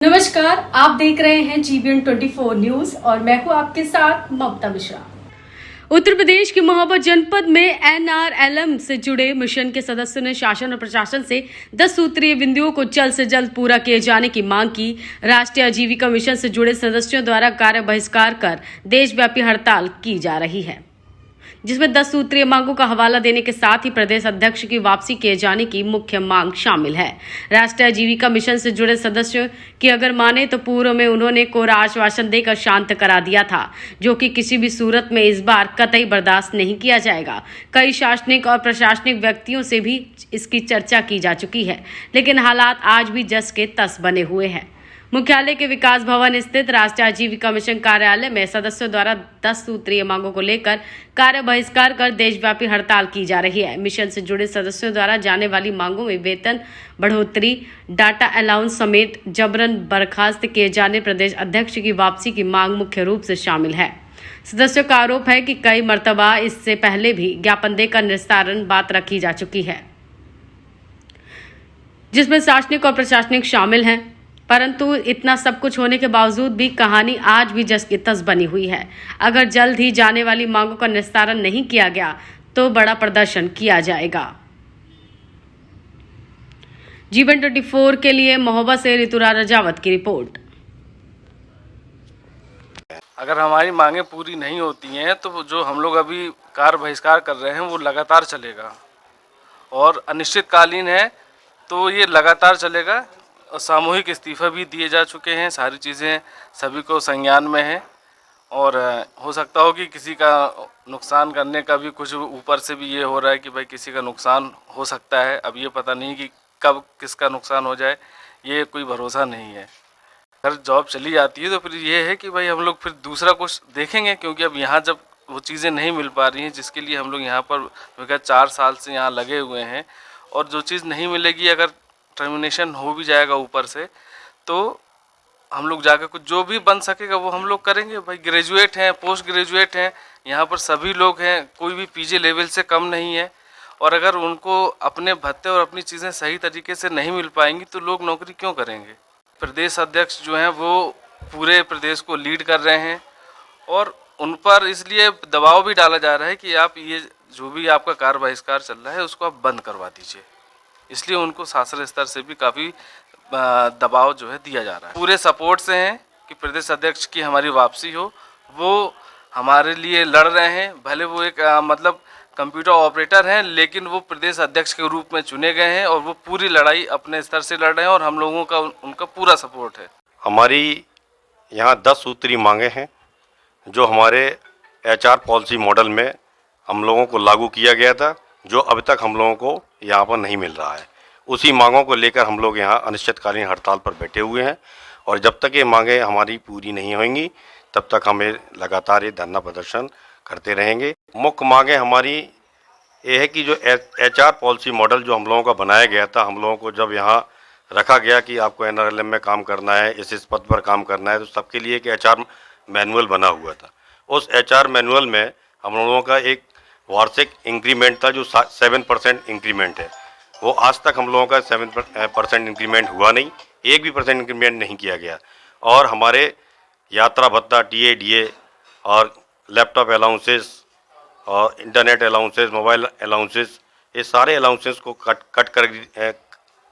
नमस्कार, आप देख रहे हैं जीबीएन 24 न्यूज और मैं हूं आपके साथ ममता मिश्रा। उत्तर प्रदेश के महोबा जनपद में एनआरएलएम से जुड़े मिशन के सदस्यों ने शासन और प्रशासन से 10 सूत्रीय बिंदुओं को जल्द से जल्द पूरा किए जाने की मांग की। राष्ट्रीय आजीविका मिशन से जुड़े सदस्यों द्वारा कार्य बहिष्कार कर देशव्यापी हड़ताल की जा रही है, जिसमें 10 सूत्रीय मांगों का हवाला देने के साथ ही प्रदेश अध्यक्ष की वापसी किए जाने की मुख्य मांग शामिल है। राष्ट्रीय आजीविका मिशन से जुड़े सदस्यों की अगर माने तो पूर्व में उन्होंने कोरा आश्वासन देकर शांत करा दिया था, जो कि किसी भी सूरत में इस बार कतई बर्दाश्त नहीं किया जाएगा। कई शासनिक और प्रशासनिक व्यक्तियों से भी इसकी चर्चा की जा चुकी है, लेकिन हालात आज भी जस के तस बने हुए हैं। मुख्यालय के विकास भवन स्थित राष्ट्रीय आजीविका मिशन कार्यालय में सदस्यों द्वारा 10 सूत्रीय मांगों को लेकर कार्य बहिष्कार कर देशव्यापी हड़ताल की जा रही है। मिशन से जुड़े सदस्यों द्वारा जाने वाली मांगों में वेतन बढ़ोतरी, डाटा अलाउंस समेत जबरन बर्खास्त किए जाने, प्रदेश अध्यक्ष की वापसी की मांग मुख्य रूप से शामिल है। सदस्यों का आरोप है कि कई मर्तबा इससे पहले भी ज्ञापन देकर निस्तारण बात रखी जा चुकी है, जिसमें शासनिक और प्रशासनिक शामिल हैं, परंतु इतना सब कुछ होने के बावजूद भी कहानी आज भी जस की तस बनी हुई है। अगर जल्द ही जाने वाली मांगों का निस्तारण नहीं किया गया तो बड़ा प्रदर्शन किया जाएगा। जीबीएन 24 के लिए महोबा से ऋतुराज राजावत की रिपोर्ट। अगर हमारी मांगें पूरी नहीं होती हैं तो जो हम लोग अभी कार्य बहिष्कार कर रहे हैं वो लगातार चलेगा और अनिश्चितकालीन है, तो ये लगातार चलेगा। सामूहिक इस्तीफा भी दिए जा चुके हैं, सारी चीज़ें सभी को संज्ञान में है और हो सकता हो कि किसी का नुकसान करने का भी कुछ ऊपर से भी ये हो रहा है कि भाई किसी का नुकसान हो सकता है। अब ये पता नहीं कि कब किसका नुकसान हो जाए, ये कोई भरोसा नहीं है। अगर जॉब चली जाती है तो फिर ये है कि भाई हम लोग फिर दूसरा कुछ देखेंगे, क्योंकि अब यहाँ जब वो चीज़ें नहीं मिल पा रही हैं जिसके लिए हम लोग यहाँ पर 4 साल से यहाँ लगे हुए हैं, और जो चीज़ नहीं मिलेगी, अगर टर्मिनेशन हो भी जाएगा ऊपर से, तो हम लोग जाकर कुछ जो भी बन सकेगा वो हम लोग करेंगे। भाई ग्रेजुएट हैं, पोस्ट ग्रेजुएट हैं, यहाँ पर सभी लोग हैं, कोई भी पीजी लेवल से कम नहीं है, और अगर उनको अपने भत्ते और अपनी चीज़ें सही तरीके से नहीं मिल पाएंगी तो लोग नौकरी क्यों करेंगे। प्रदेश अध्यक्ष जो हैं वो पूरे प्रदेश को लीड कर रहे हैं और उन पर इसलिए दबाव भी डाला जा रहा है कि आप ये जो भी आपका कार्य बहिष्कार चल रहा है उसको आप बंद करवा दीजिए। इसलिए उनको शासन स्तर से भी काफ़ी दबाव जो है दिया जा रहा है। पूरे सपोर्ट से हैं कि प्रदेश अध्यक्ष की हमारी वापसी हो। वो हमारे लिए लड़ रहे हैं, भले वो एक मतलब कंप्यूटर ऑपरेटर हैं, लेकिन वो प्रदेश अध्यक्ष के रूप में चुने गए हैं और वो पूरी लड़ाई अपने स्तर से लड़ रहे हैं और हम लोगों का उनका पूरा सपोर्ट है। हमारी यहाँ 10 सूत्री मांगे हैं जो हमारे HR पॉलिसी मॉडल में हम लोगों को लागू किया गया था, जो अब तक हम लोगों को यहाँ पर नहीं मिल रहा है। उसी मांगों को लेकर हम लोग यहाँ अनिश्चितकालीन हड़ताल पर बैठे हुए हैं और जब तक ये मांगें हमारी पूरी नहीं होंगी तब तक हमें लगातार ये धरना प्रदर्शन करते रहेंगे। मुख्य मांगें हमारी ये है कि जो HR पॉलिसी मॉडल जो हम लोगों का बनाया गया था, हम लोगों को जब यहाँ रखा गया कि आपको NRLM में काम करना है, इस पद पर काम करना है, तो सबके लिए एक HR मैनुअल बना हुआ था। उस HR मैनुअल में हम लोगों का एक वार्षिक इंक्रीमेंट था जो 7% इंक्रीमेंट है। वो आज तक हम लोगों का 7% इंक्रीमेंट हुआ नहीं, 1% भी इंक्रीमेंट नहीं किया गया। और हमारे यात्रा भत्ता, TA, DA और लैपटॉप अलाउंसेस और इंटरनेट अलाउंसेस, मोबाइल अलाउंसेस, ये सारे अलाउंसेस को कट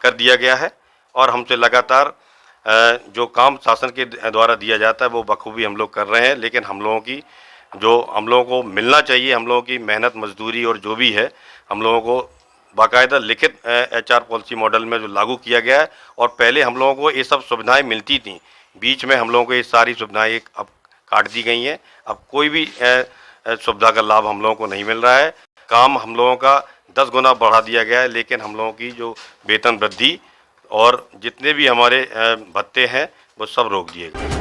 कर दिया गया है और हमसे लगातार जो काम शासन के द्वारा दिया जाता है वो बखूबी हम लोग कर रहे हैं। लेकिन हम लोगों की जो हम लोगों को मिलना चाहिए, हम लोगों की मेहनत मजदूरी और जो भी है, हम लोगों को बाकायदा लिखित HR पॉलिसी मॉडल में जो लागू किया गया है। और पहले हम लोगों को ये सब सुविधाएं मिलती थी, बीच में हम लोगों को ये सारी सुविधाएं अब काट दी गई हैं। अब कोई भी सुविधा का लाभ हम लोगों को नहीं मिल रहा है। काम हम लोगों का 10 गुना बढ़ा दिया गया है, लेकिन हम लोगों की जो वेतन वृद्धि और जितने भी हमारे भत्ते हैं वो सब रोक दिए गए।